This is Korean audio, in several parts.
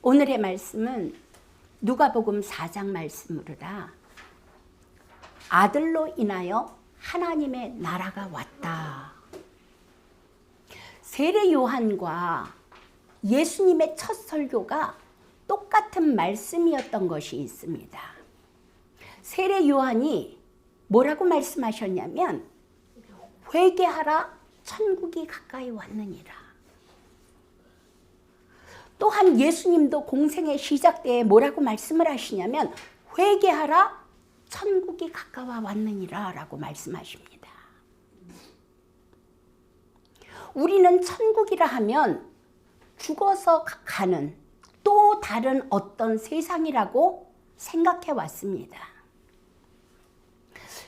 오늘의 말씀은 누가복음 4장 말씀으로라. 아들로 인하여 하나님의 나라가 왔다. 세례 요한과 예수님의 첫 설교가 똑같은 말씀이었던 것이 있습니다. 세례 요한이 뭐라고 말씀하셨냐면 회개하라, 천국이 가까이 왔느니라. 또한 예수님도 공생의 시작 때에 뭐라고 말씀을 하시냐면 회개하라, 천국이 가까워 왔느니라 라고 말씀하십니다. 우리는 천국이라 하면 죽어서 가는 또 다른 어떤 세상이라고 생각해 왔습니다.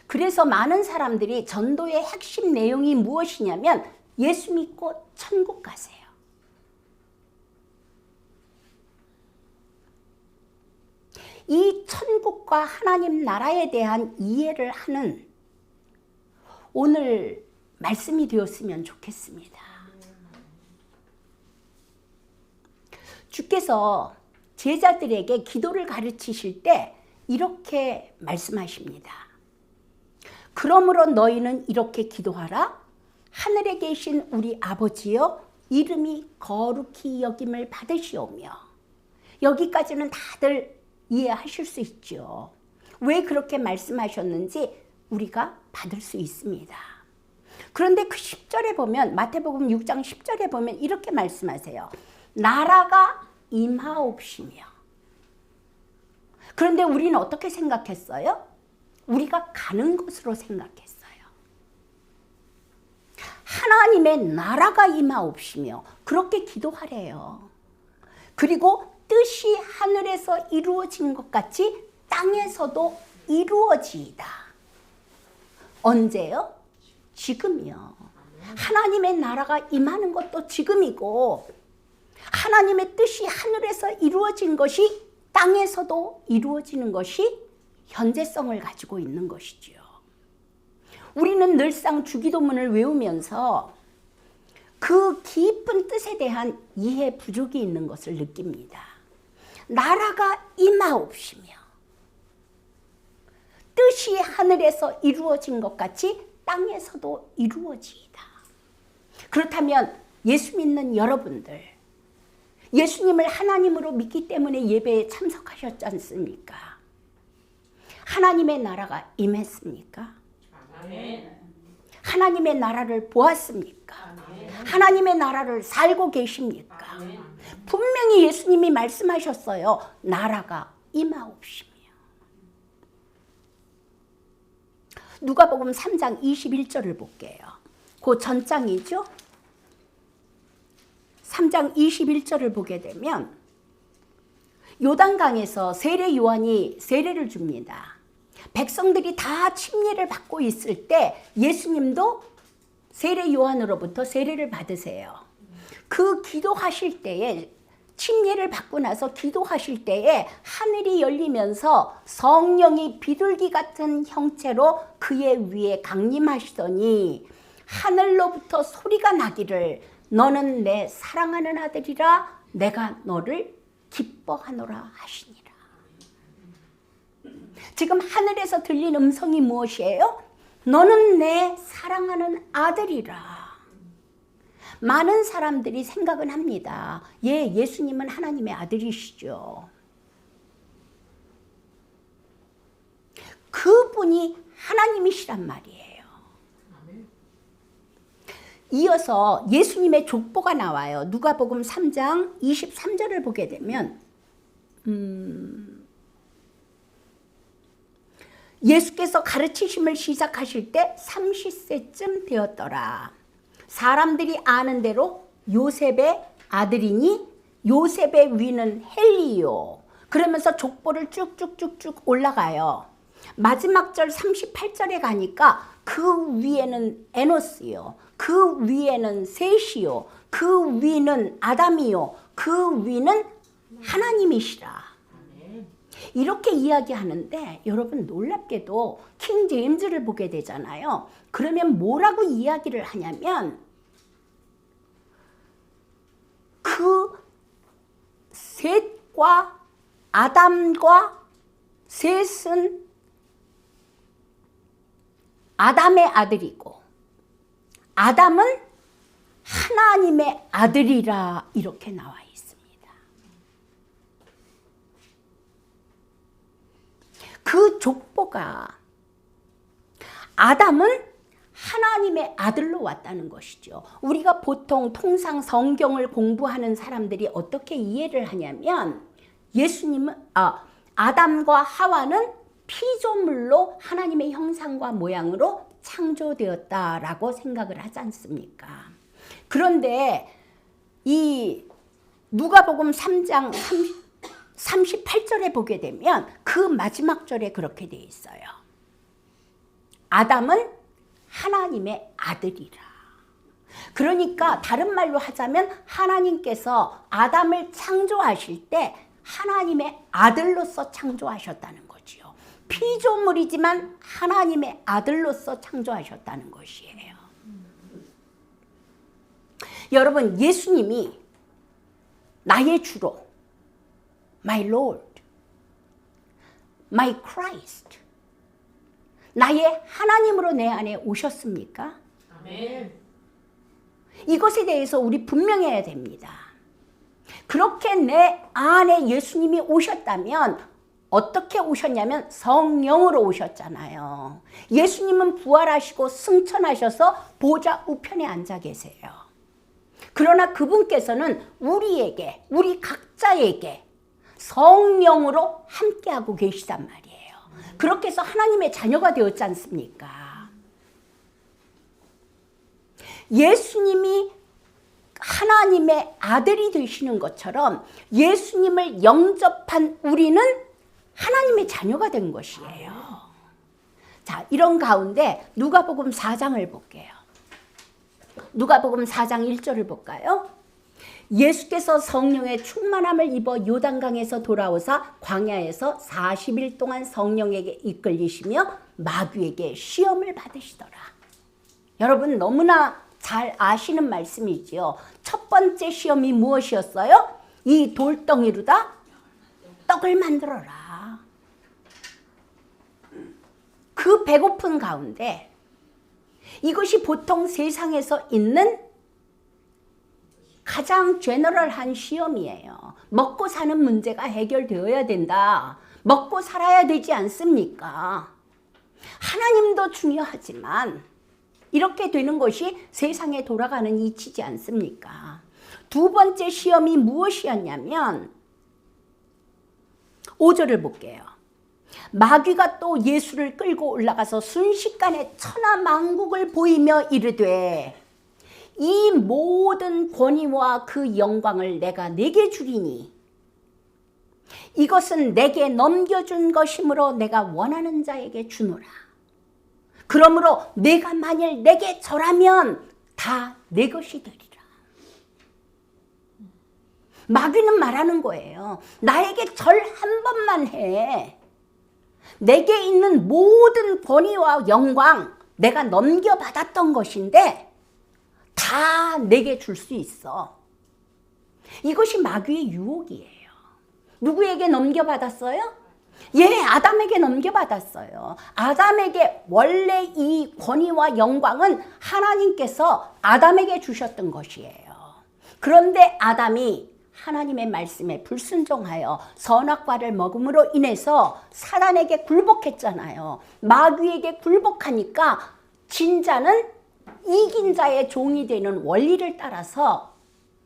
그래서 많은 사람들이 전도의 핵심 내용이 무엇이냐면 예수 믿고 천국 가세요. 이 천국과 하나님 나라에 대한 이해를 하는 오늘 말씀이 되었으면 좋겠습니다. 주께서 제자들에게 기도를 가르치실 때 이렇게 말씀하십니다. 그러므로 너희는 이렇게 기도하라. 하늘에 계신 우리 아버지여, 이름이 거룩히 여김을 받으시오며. 여기까지는 다들 이해하실 수 있죠. 왜 그렇게 말씀하셨는지 우리가 받을 수 있습니다. 그런데 그 10절에 보면, 마태복음 6장 10절에 보면 이렇게 말씀하세요. 나라가 임하옵시며. 그런데 우리는 어떻게 생각했어요? 우리가 가는 것으로 생각했어요. 하나님의 나라가 임하옵시며 그렇게 기도하래요. 그리고 뜻이 하늘에서 이루어진 것 같이 땅에서도 이루어지이다. 언제요? 지금이요. 하나님의 나라가 임하는 것도 지금이고 하나님의 뜻이 하늘에서 이루어진 것이 땅에서도 이루어지는 것이 현재성을 가지고 있는 것이지요. 우리는 늘상 주기도문을 외우면서 그 깊은 뜻에 대한 이해 부족이 있는 것을 느낍니다. 나라가 임하옵시며 뜻이 하늘에서 이루어진 것 같이 땅에서도 이루어지이다. 그렇다면 예수 믿는 여러분들, 예수님을 하나님으로 믿기 때문에 예배에 참석하셨지 않습니까? 하나님의 나라가 임했습니까? 아멘. 하나님의 나라를 보았습니까? 아멘. 하나님의 나라를 살고 계십니까? 아멘. 분명히 예수님이 말씀하셨어요. 나라가 임하옵시며. 누가복음 3장 21절을 볼게요. 그 전장이죠. 3장 21절을 보게 되면 요단강에서 세례 요한이 세례를 줍니다. 백성들이 다 침례를 받고 있을 때 예수님도 세례 요한으로부터 세례를 받으세요. 그 기도하실 때에 침례를 받고 나서 기도하실 때에 하늘이 열리면서 성령이 비둘기 같은 형체로 그의 위에 강림하시더니 하늘로부터 소리가 나기를 너는 내 사랑하는 아들이라 내가 너를 기뻐하노라 하시니라. 지금 하늘에서 들린 음성이 무엇이에요? 너는 내 사랑하는 아들이라. 많은 사람들이 생각은 합니다. 예수님은 하나님의 아들이시죠. 그분이 하나님이시란 말이에요. 이어서 예수님의 족보가 나와요. 누가복음 3장 23절을 보게 되면 예수께서 가르치심을 시작하실 때 30세쯤 되었더라. 사람들이 아는 대로 요셉의 아들이니 요셉의 위는 헬리요. 그러면서 족보를 쭉쭉쭉쭉 올라가요. 마지막 절 38절에 가니까 그 위에는 에노스요. 그 위에는 셋이요. 그 위는 아담이요. 그 위는 하나님이시라. 이렇게 이야기하는데 여러분 놀랍게도 킹 제임스를 보게 되잖아요. 그러면 뭐라고 이야기를 하냐면 그 셋 아담과 셋은 아담의 아들이고 아담은 하나님의 아들이라 이렇게 나와 있습니다. 그 족보가 아담은 하나님의 아들로 왔다는 것이죠. 우리가 보통 통상 성경을 공부하는 사람들이 어떻게 이해를 하냐면 아담과 하와는 피조물로 하나님의 형상과 모양으로 창조되었다라고 생각을 하지 않습니까? 그런데 이 누가복음 3장 38절에 보게 되면 그 마지막 절에 그렇게 되어 있어요. 아담은 하나님의 아들이라. 그러니까 다른 말로 하자면 하나님께서 아담을 창조하실 때 하나님의 아들로서 창조하셨다는 거지요. 피조물이지만 하나님의 아들로서 창조하셨다는 것이에요. 여러분, 예수님이 나의 주로, my Lord, my Christ, 나의 하나님으로 내 안에 오셨습니까? 아멘. 이것에 대해서 우리 분명해야 됩니다. 그렇게 내 안에 예수님이 오셨다면 어떻게 오셨냐면 성령으로 오셨잖아요. 예수님은 부활하시고 승천하셔서 보좌 우편에 앉아 계세요. 그러나 그분께서는 우리에게, 우리 각자에게 성령으로 함께하고 계시단 말이에요. 그렇게 해서 하나님의 자녀가 되었지 않습니까? 예수님이 하나님의 아들이 되시는 것처럼 예수님을 영접한 우리는 하나님의 자녀가 된 것이에요. 자, 이런 가운데 누가복음 4장을 볼게요. 누가복음 4장 1절을 볼까요? 예수께서 성령의 충만함을 입어 요단강에서 돌아오사 광야에서 40일 동안 성령에게 이끌리시며 마귀에게 시험을 받으시더라. 여러분 너무나 잘 아시는 말씀이지요. 첫 번째 시험이 무엇이었어요? 이 돌덩이로다 떡을 만들어라. 그 배고픈 가운데 이것이 보통 세상에서 있는 가장 제너럴한 시험이에요. 먹고 사는 문제가 해결되어야 된다. 먹고 살아야 되지 않습니까? 하나님도 중요하지만 이렇게 되는 것이 세상에 돌아가는 이치지 않습니까? 두 번째 시험이 무엇이었냐면 5절을 볼게요. 마귀가 또 예수를 끌고 올라가서 순식간에 천하만국을 보이며 이르되 이 모든 권위와 그 영광을 내가 네게 주리니 이것은 내게 넘겨준 것이므로 내가 원하는 자에게 주노라. 그러므로 내가 만일 내게 절하면 다 내 것이 되리라. 마귀는 말하는 거예요. 나에게 절 한 번만 해. 내게 있는 모든 권위와 영광 내가 넘겨받았던 것인데 다 내게 줄 수 있어. 이것이 마귀의 유혹이에요. 누구에게 넘겨받았어요? 아담에게 넘겨받았어요. 아담에게 원래 이 권위와 영광은 하나님께서 아담에게 주셨던 것이에요. 그런데 아담이 하나님의 말씀에 불순종하여 선악과를 먹음으로 인해서 사단에게 굴복했잖아요. 마귀에게 굴복하니까 진자는 이긴 자의 종이 되는 원리를 따라서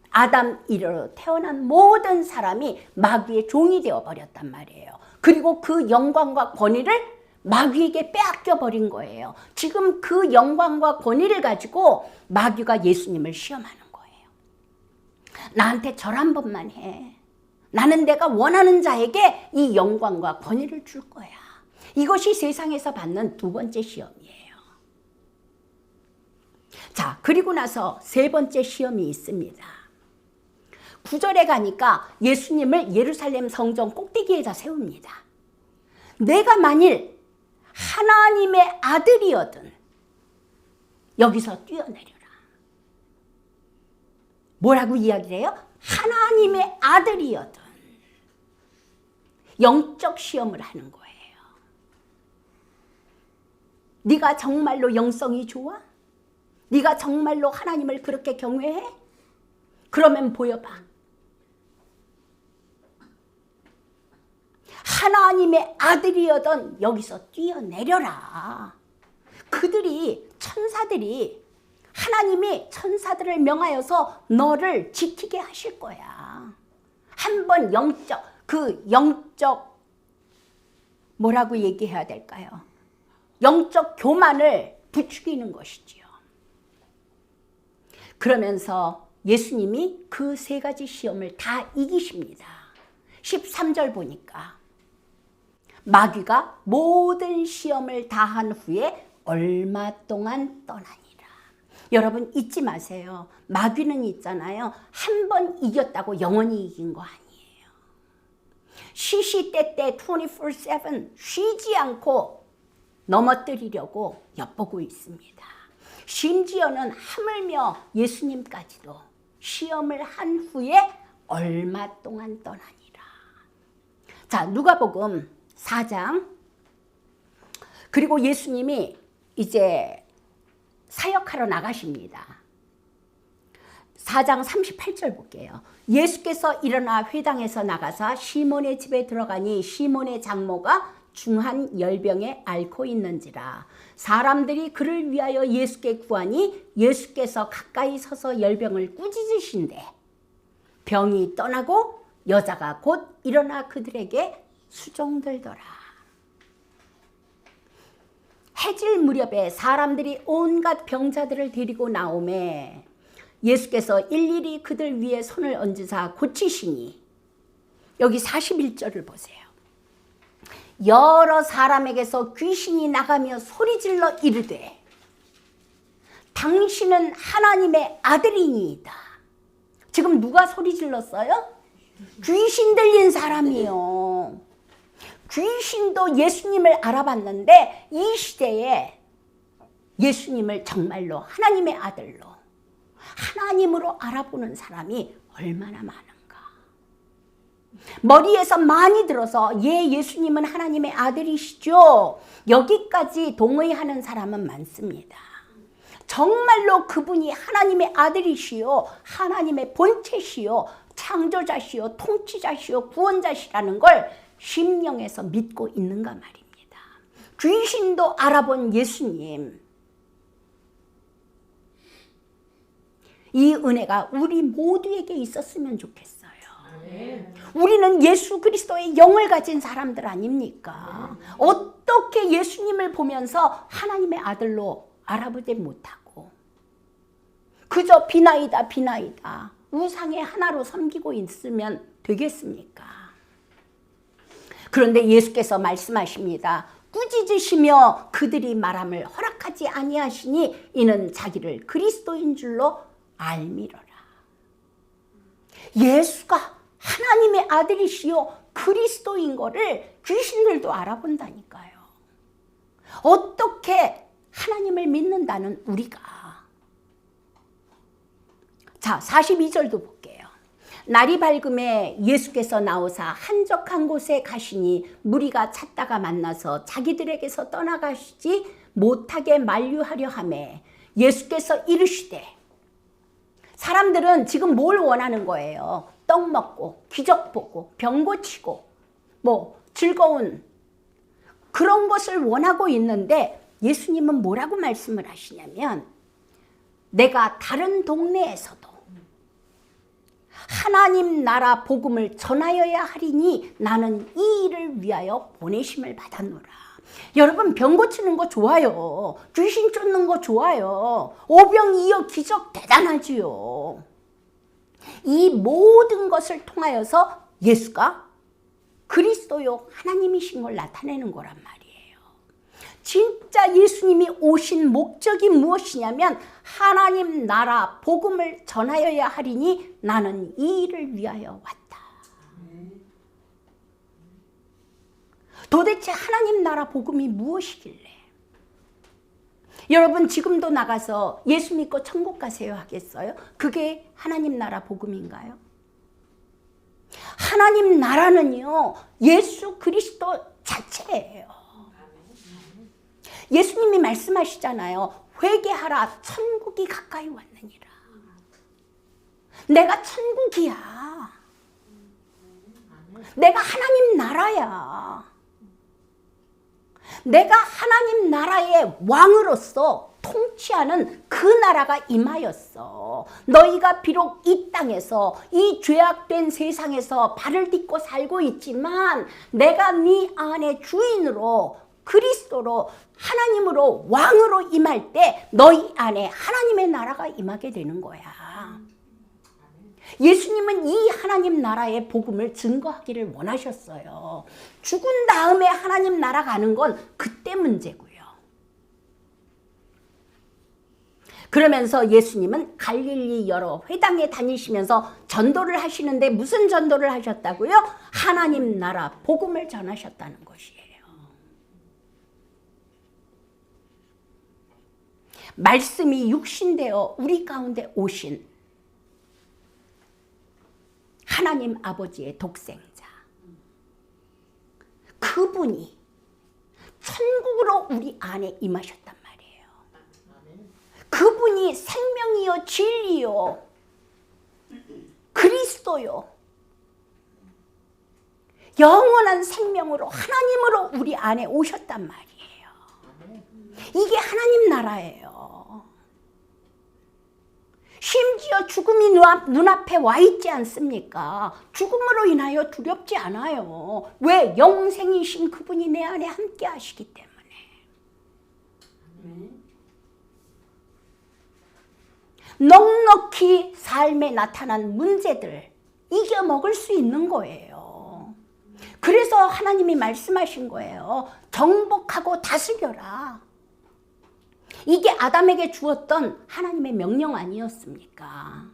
아담 이래로 태어난 모든 사람이 마귀의 종이 되어버렸단 말이에요. 그리고 그 영광과 권위를 마귀에게 빼앗겨 버린 거예요. 지금 그 영광과 권위를 가지고 마귀가 예수님을 시험하는 거예요. 나한테 절 한 번만 해. 나는 내가 원하는 자에게 이 영광과 권위를 줄 거야. 이것이 세상에서 받는 두 번째 시험이에요. 자, 그리고 나서 세 번째 시험이 있습니다. 9절에 가니까 예수님을 예루살렘 성전 꼭대기에다 세웁니다. 내가 만일 하나님의 아들이거든 여기서 뛰어내려라. 뭐라고 이야기를 해요? 하나님의 아들이거든. 영적 시험을 하는 거예요. 네가 정말로 영성이 좋아? 네가 정말로 하나님을 그렇게 경외해? 그러면 보여봐. 하나님의 아들이어던 여기서 뛰어내려라. 그들이, 천사들이, 하나님이 천사들을 명하여서 너를 지키게 하실 거야. 한번 영적 뭐라고 얘기해야 될까요? 영적 교만을 부추기는 것이지요. 그러면서 예수님이 그 세 가지 시험을 다 이기십니다. 13절 보니까 마귀가 모든 시험을 다 한 후에 얼마 동안 떠나니라. 여러분 잊지 마세요. 마귀는 있잖아요. 한 번 이겼다고 영원히 이긴 거 아니에요. 시시때때 24/7 쉬지 않고 넘어뜨리려고 엿보고 있습니다. 심지어는 하물며 예수님까지도 시험을 한 후에 얼마 동안 떠나니라. 자, 누가복음 4장. 그리고 예수님이 이제 사역하러 나가십니다. 4장 38절 볼게요. 예수께서 일어나 회당에서 나가사 시몬의 집에 들어가니 시몬의 장모가 중한 열병에 앓고 있는지라. 사람들이 그를 위하여 예수께 구하니 예수께서 가까이 서서 열병을 꾸짖으신대 병이 떠나고 여자가 곧 일어나 그들에게 수종들더라. 해질 무렵에 사람들이 온갖 병자들을 데리고 나오매 예수께서 일일이 그들 위에 손을 얹으사 고치시니, 여기 41절을 보세요. 여러 사람에게서 귀신이 나가며 소리질러 이르되 당신은 하나님의 아들이니이다. 지금 누가 소리질렀어요? 귀신 들린 사람이요. 귀신도 예수님을 알아봤는데 이 시대에 예수님을 정말로 하나님의 아들로, 하나님으로 알아보는 사람이 얼마나 많은가. 머리에서 많이 들어서 예수님은 하나님의 아들이시죠, 여기까지 동의하는 사람은 많습니다. 정말로 그분이 하나님의 아들이시요, 하나님의 본체시요, 창조자시요, 통치자시요, 구원자시라는 걸 심령에서 믿고 있는가 말입니다. 귀신도 알아본 예수님, 이 은혜가 우리 모두에게 있었으면 좋겠어요. 우리는 예수 그리스도의 영을 가진 사람들 아닙니까? 어떻게 예수님을 보면서 하나님의 아들로 알아보지 못하고 그저 비나이다 비나이다 우상의 하나로 섬기고 있으면 되겠습니까? 그런데 예수께서 말씀하십니다. 꾸짖으시며 그들이 말함을 허락하지 아니하시니 이는 자기를 그리스도인 줄로 알미러라. 예수가 하나님의 아들이시요 그리스도인 거를 귀신들도 알아본다니까요. 어떻게 하나님을 믿는다는 우리가. 자, 42절도 볼게요. 날이 밝음에 예수께서 나오사 한적한 곳에 가시니 무리가 찾다가 만나서 자기들에게서 떠나가시지 못하게 만류하려 하매 예수께서 이르시되, 사람들은 지금 뭘 원하는 거예요? 떡 먹고 기적 보고 병 고치고 뭐 즐거운 그런 것을 원하고 있는데 예수님은 뭐라고 말씀을 하시냐면, 내가 다른 동네에서도 하나님 나라 복음을 전하여야 하리니 나는 이 일을 위하여 보내심을 받았노라. 여러분, 병 고치는 거 좋아요. 귀신 쫓는 거 좋아요. 오병이어 기적 대단하지요. 이 모든 것을 통하여서 예수가 그리스도요 하나님이신 걸 나타내는 거란 말이에요. 진짜 예수님이 오신 목적이 무엇이냐면 하나님 나라 복음을 전하여야 하리니 나는 이 일을 위하여 왔다. 도대체 하나님 나라 복음이 무엇이길래? 여러분, 지금도 나가서 예수 믿고 천국 가세요 하겠어요? 그게 하나님 나라 복음인가요? 하나님 나라는요, 예수 그리스도 자체예요. 예수님이 말씀하시잖아요. 회개하라, 천국이 가까이 왔느니라. 내가 천국이야. 내가 하나님 나라야. 내가 하나님 나라의 왕으로서 통치하는 그 나라가 임하였어. 너희가 비록 이 땅에서, 이 죄악된 세상에서 발을 딛고 살고 있지만 내가 네 안에 주인으로, 그리스도로, 하나님으로, 왕으로 임할 때 너희 안에 하나님의 나라가 임하게 되는 거야. 예수님은 이 하나님 나라의 복음을 증거하기를 원하셨어요. 죽은 다음에 하나님 나라 가는 건 그때 문제고요. 그러면서 예수님은 갈릴리 여러 회당에 다니시면서 전도를 하시는데 무슨 전도를 하셨다고요? 하나님 나라 복음을 전하셨다는 것이에요. 말씀이 육신되어 우리 가운데 오신 하나님 아버지의 독생자, 그분이 천국으로 우리 안에 임하셨단 말이에요. 그분이 생명이요 진리요 그리스도요 영원한 생명으로 하나님으로 우리 안에 오셨단 말이에요. 이게 하나님 나라예요. 심지어 죽음이 눈앞에 와 있지 않습니까? 죽음으로 인하여 두렵지 않아요. 왜? 영생이신 그분이 내 안에 함께 하시기 때문에. 넉넉히 삶에 나타난 문제들 이겨먹을 수 있는 거예요. 그래서 하나님이 말씀하신 거예요. 정복하고 다스려라. 이게 아담에게 주었던 하나님의 명령 아니었습니까?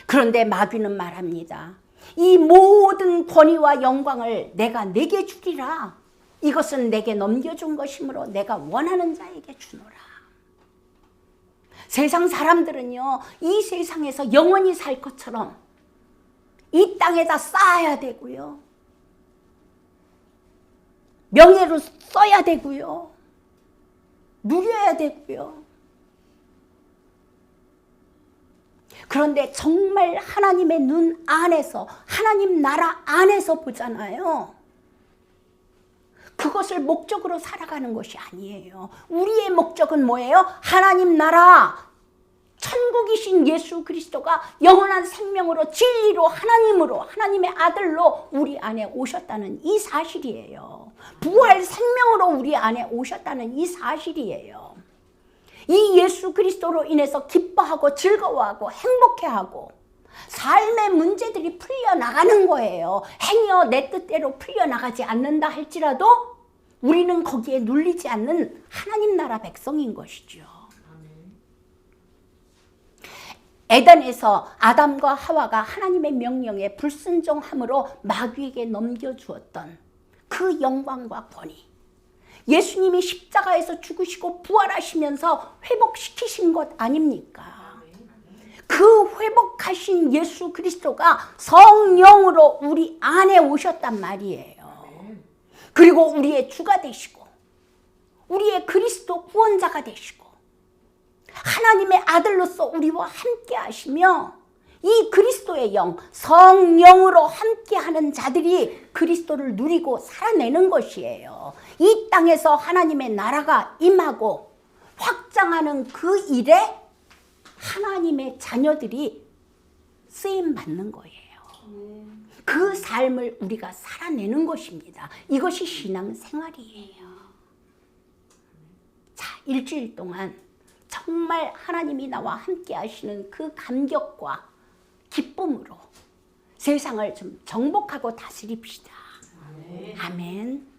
그런데 마귀는 말합니다. 이 모든 권위와 영광을 내가 내게 주리라. 이것은 내게 넘겨준 것이므로 내가 원하는 자에게 주노라. 세상 사람들은요, 이 세상에서 영원히 살 것처럼 이 땅에다 쌓아야 되고요. 명예로 써야 되고요. 누려야 되고요. 그런데 정말 하나님의 눈 안에서, 하나님 나라 안에서 보잖아요. 그것을 목적으로 살아가는 것이 아니에요. 우리의 목적은 뭐예요? 하나님 나라, 천국이신 예수 그리스도가 영원한 생명으로 진리로 하나님으로 하나님의 아들로 우리 안에 오셨다는 이 사실이에요. 부활 생명으로 우리 안에 오셨다는 이 사실이에요. 이 예수 그리스도로 인해서 기뻐하고 즐거워하고 행복해하고 삶의 문제들이 풀려나가는 거예요. 행여 내 뜻대로 풀려나가지 않는다 할지라도 우리는 거기에 눌리지 않는 하나님 나라 백성인 것이죠. 에덴에서 아담과 하와가 하나님의 명령에 불순종함으로 마귀에게 넘겨주었던 그 영광과 권위, 예수님이 십자가에서 죽으시고 부활하시면서 회복시키신 것 아닙니까? 그 회복하신 예수 그리스도가 성령으로 우리 안에 오셨단 말이에요. 그리고 우리의 주가 되시고 우리의 그리스도 구원자가 되시고 하나님의 아들로서 우리와 함께 하시며 이 그리스도의 영, 성령으로 함께하는 자들이 그리스도를 누리고 살아내는 것이에요. 이 땅에서 하나님의 나라가 임하고 확장하는 그 일에 하나님의 자녀들이 쓰임받는 거예요. 그 삶을 우리가 살아내는 것입니다. 이것이 신앙생활이에요. 자, 일주일 동안 정말 하나님이 나와 함께 하시는 그 감격과 기쁨으로 세상을 좀 정복하고 다스립시다. 아멘.